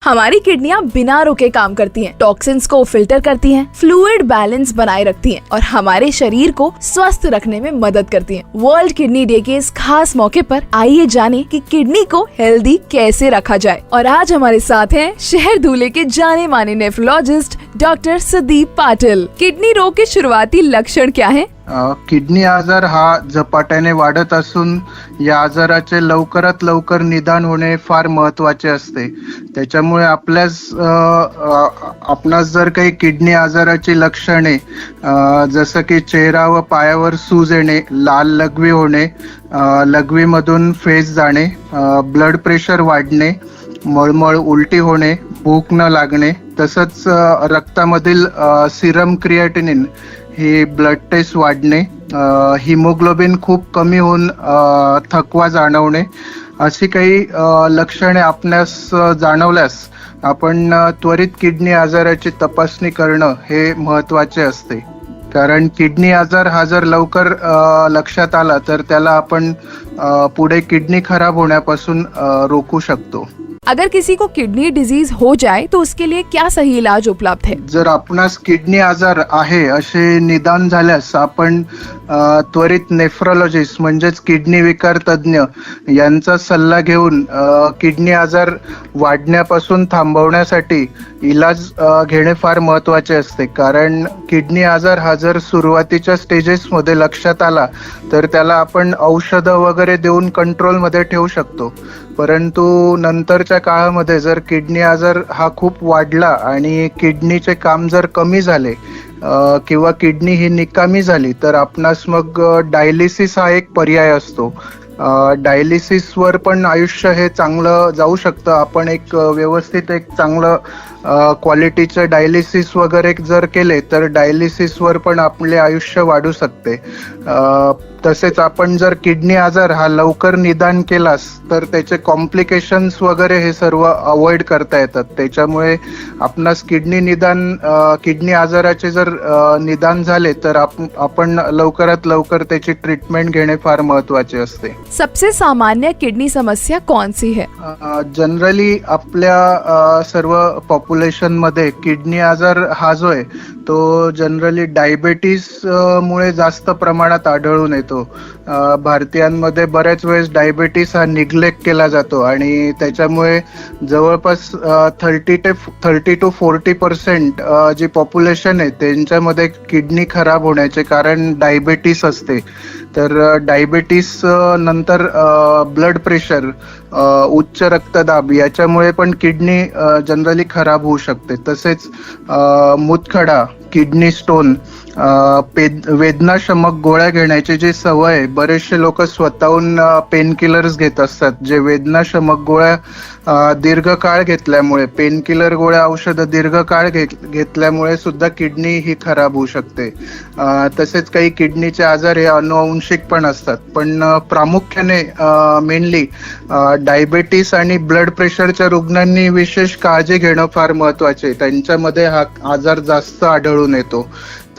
हमारी किडनियां बिना रुके काम करती हैं, टॉक्सिन्स को फिल्टर करती हैं, फ्लूइड बैलेंस बनाए रखती हैं और हमारे शरीर को स्वस्थ रखने में मदद करती हैं। वर्ल्ड किडनी डे के इस खास मौके पर आइए जाने कि किडनी को हेल्दी कैसे रखा जाए। और आज हमारे साथ हैं शहर धूले के जाने माने nephrologist doctor Sudeep Patil. Kidney रोग के शुरुआती लक्षण क्या हैं? किडनी आजार हा झपाट्याने वाढत असून या आजाराचे लवकरात लवकर निदान होणे फार महत्त्वाचे असते। त्याच्यामुळे आपणास जर काही किडनी आजाराची लक्षणे जसं की चेहरा व पायावर सूज येणे, लाल लघवी होणे, लघवीमधून फेस जाणे, ब्लड प्रेशर वाढणे, मळमळ उलटी होणे, भूक न लागणे, तसंच रक्तामधील सिरम क्रिएटिनिन ही ब्लड टेस्ट वाढणे, हिमोग्लोबिन खूप कमी होऊन थकवा जाणवणे, अशी काही लक्षणे आपणास जाणवल्यास आपण त्वरित किडनी आजाराची तपासणी करणं हे महत्त्वाचे असते। कारण किडनी आजार हा जर लवकर लक्षात आला तर त्याला आपण पुढे किडनी खराब होण्यापासून रोखू शकतो। अगर किसी को किडनी डिजीज हो जाए तो उसके लिए क्या सही इलाज उपलब्ध है? जर आपणास किडनी आजार आहे असे निदान झाल्यास आपण त्वरित नेफ्रोलॉजिस्ट म्हणजेच किडनी विकार तज्ञ यांचा सल्ला घेऊन किडनी आजार वाढण्यापासून थांबवण्यासाठी इलाज घेणे फार महत्त्वाचे असते। कारण किडनी आजार हा जर सुरुवातीच्या स्टेजेसमध्ये लक्षात आला तर त्याला आपण औषधं वगैरे देऊन कंट्रोलमध्ये ठेवू शकतो। परंतु नंतरच्या काळामध्ये जर किडनी आजार हा खूप वाढला आणि किडनीचे काम जर कमी झाले किंवा किडनी ही निकामी झाली तर आपणास मग डायलिसिस हा एक पर्याय असतो। डायलिसिसवर पण आयुष्य हे चांगलं जाऊ शकतं। आपण एक व्यवस्थित एक चांगलं क्वालिटीचं डायलिसिस वगैरे जर केले तर डायलिसिसवर पण आपले आयुष्य वाढू शकते। तसेच आपण जर किडनी आजार हा लवकर निदान केलास तर त्याचे कॉम्प्लिकेशन्स वगैरे हे सर्व अवॉइड करता येतात। त्याच्यामुळे आपणास किडनी आजाराचे जर निदान झाले तर आपण लवकरात लवकर त्याची ट्रीटमेंट घेणे फार महत्त्वाचे असते। सबसे सामान्य किडनी समस्या कौन सी है? जनरली आपल्या सर्व पॉप्युलेशन मध्ये किडनी आजार हा जो आहे तो जनरली डायबिटीस मुळे जास्त प्रमाणात आढळून येतो। भारतीयांमध्ये बऱ्याच वेळेस डायबिटीस हा निग्लेक्ट केला जातो आणि त्याच्यामुळे जवळपास 30 to 40% जी पॉप्युलेशन आहे त्यांच्यामध्ये किडनी खराब होण्याचे कारण डायबिटीस असते। तर डायबिटीस नंतर ब्लड प्रेशर, उच्च रक्तदाब याच्यामुळे पण किडनी जनरली खराब होऊ शकते। तसेच मूतखडा, किडनी स्टोन, वेदनाशमक गोळ्या घेण्याची जी सवय आहे, बरेचसे लोक स्वतःहून पेन किलर्स घेत असतात जे वेदनाशमक गोळ्या दीर्घकाळ घेतल्यामुळे, पेन किलर गोळ्या औषधं दीर्घकाळ घेतल्यामुळे सुद्धा किडनी ही खराब होऊ शकते। तसेच काही किडनीचे आजार हे अनुवंशिक पण असतात, पण प्रामुख्याने मेनली डायबिटीस आणि ब्लड प्रेशरच्या रुग्णांनी विशेष काळजी घेणं फार महत्त्वाचे। त्यांच्यामध्ये हा आजार जास्त आढळून येतो।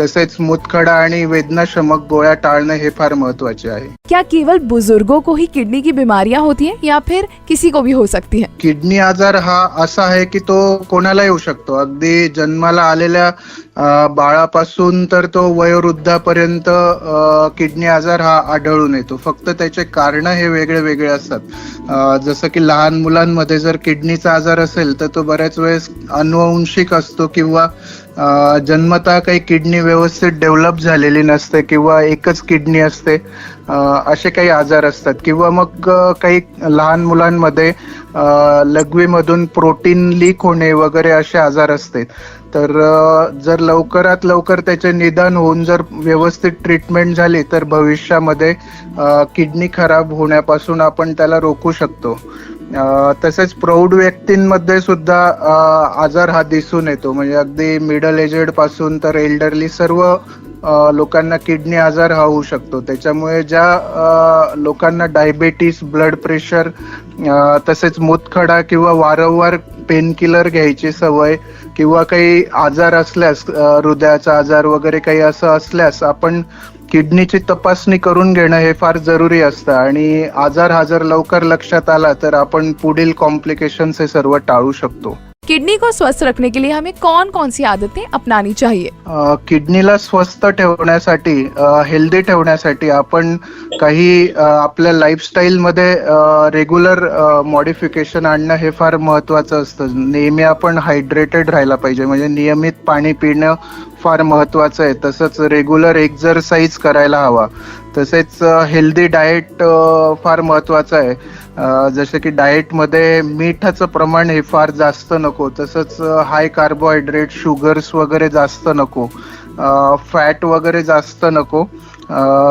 तसेच मूतखडा आणि वेदनाशमक गोळ्या टाळणे हे फार महत्त्वाचे आहे। क्या केवल बुजुर्गों को ही किडनी की बीमारियां होती हैं या फिर किसी को भी हो सकती है? किडनी आजार हा असा आहे की तो कोणालाही होऊ शकतो। अगदी जन्माला आलेल्या बाळापासून तर तो वयोवृद्धापर्यंत किडनी आजार हा आढळून येतो। फक्त त्याचे कारण हे वेगळे वेगळे असतात। जसं की लहान मुलांमध्ये जर किडनीचा आजार असेल तर तो बऱ्याच वेळेस अनुवंशिक असतो किंवा जन्मतः काही किडनी व्यवस्थित डेव्हलप झालेली नसते किंवा एकच किडनी असते, असे काही आजार असतात। किंवा मग काही लहान मुलांमध्ये लघवीमधून प्रोटीन लीक होणे वगैरे असे आजार असते। तर जर लवकरात लवकर त्याचे निदान होऊन जर व्यवस्थित ट्रीटमेंट झाली तर भविष्यामध्ये किडनी खराब होण्यापासून आपण त्याला रोखू शकतो। तसेच प्रौढ व्यक्तींमध्ये सुद्धा आजार हा दिसून येतो। म्हणजे अगदी मिडल एजेड पासून तर एल्डरली सर्व लोकांना किडनी आजार हा होऊ शकतो। त्याच्यामुळे ज्या लोकांना डायबिटीस, ब्लड प्रेशर, तसेच मूतखडा किंवा वारंवार पेन किलर घ्यायची सवय किंवा काही आजार असल्यास, हृदयाचा आजार वगैरे काही असं असल्यास आपण किडनीची तपासणी करून घेणं हे फार जरुरी असतं। आणि आजार हा जर लवकर लक्षात आला तर आपण पुढील कॉम्प्लिकेशन्स हे सर्व टाळू शकतो। किडनी को स्वस्थ रखने के लिए हमें कौन कौन सी आदतें अपनानी चाहिए? किडनीला स्वस्थ ठेवण्यासाठी, हेल्दी ठेवण्यासाठी आपण काही आपल्या लाईफस्टाईल मध्ये रेग्युलर मॉडिफिकेशन आणणं हे फार महत्वाचं असतं. नेहमी आपण हायड्रेटेड राहायला पाहिजे, म्हणजे नियमित पाणी पिणं फार महत्वाचं आहे. तसंच रेग्युलर एक्झरसाइज करायला हवा. तसेच हेल्दी डाएट फार महत्वाचं आहे. जसे की डाएटमध्ये मिठाचं प्रमाण हे फार जास्त नको, तसंच हाय कार्बोहायड्रेट, शुगर्स वगैरे जास्त नको, फॅट वगैरे जास्त नको,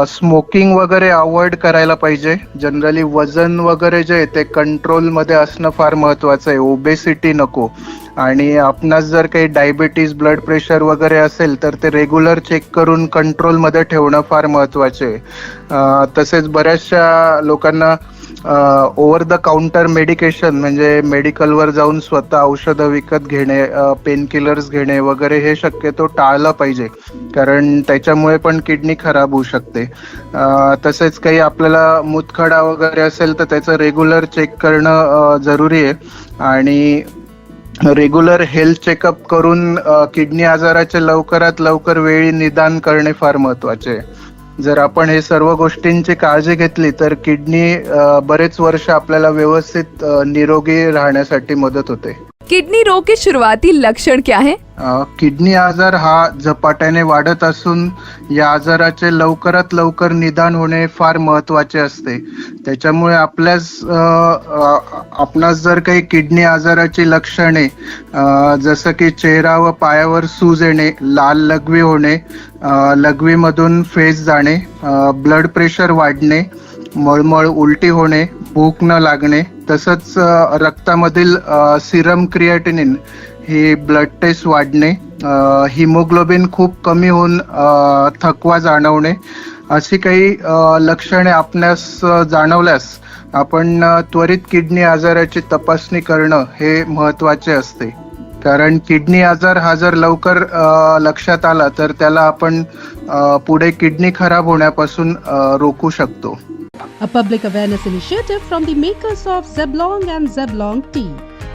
स्मोकिंग वगैरे अवॉइड करायला पाहिजे. जनरली वजन वगैरे जे आहे ते कंट्रोलमध्ये असणं फार महत्वाचं आहे. ओबेसिटी नको. आणि आपणास जर काही डायबिटीज, ब्लड प्रेशर वगैरे असेल तर ते रेग्युलर चेक करून कंट्रोलमध्ये ठेवणं फार महत्वाचे आहे. तसेच बऱ्याचशा लोकांना ओव्हर द काउंटर मेडिकेशन, म्हणजे मेडिकलवर जाऊन स्वतः औषधं विकत घेणे, पेन किलर्स घेणे वगैरे हे शक्यतो टाळलं पाहिजे, कारण त्याच्यामुळे पण किडनी खराब होऊ शकते. तसेच काही आपल्याला मूतखडा वगैरे असेल तर त्याचं रेग्युलर चेक करणं जरुरी आहे. आणि रेग्युलर हेल्थ चेकअप करून किडनी आजाराचे लवकरात लवकर वेळी निदान करणे फार महत्वाचे आहे. जर आपण हे सर्व गोष्टींची काळजी घेतली तर किडनी बरेच वर्ष आपल्याला व्यवस्थित निरोगी राहण्यासाठी मदत होते. किडनी रोग के शुरुआती लक्षण क्या है? किडनी आजार हा झपाट्याने वाढत असून या आजाराचे लवकरात लवकर निदान होणे फार महत्वाचे असते. त्याच्यामुळे आपणास जर काही किडनी आजाराची लक्षणे जसं की चेहरा व पायावर सूज येणे, लाल लघवी होणे, लघवीमधून फेस जाणे, ब्लड प्रेशर वाढणे, मळमळ, उलटी होणे, भूक न लागणे, तसंच रक्तामधील सिरम क्रिएटिनिन ही ब्लड टेस्ट वाढणे, हिमोग्लोबिन खूप कमी होऊन थकवा जाणवणे, अशी काही लक्षणे आपणास जाणवल्यास आपण त्वरित किडनी आजाराची तपासणी करणं हे महत्वाचे असते. कारण किडनी आजार हा जर लवकर लक्षात आला तर त्याला आपण पुढे किडनी खराब होण्यापासून रोखू शकतो. A public awareness initiative from the makers of Zeblong and Zeblong Tea.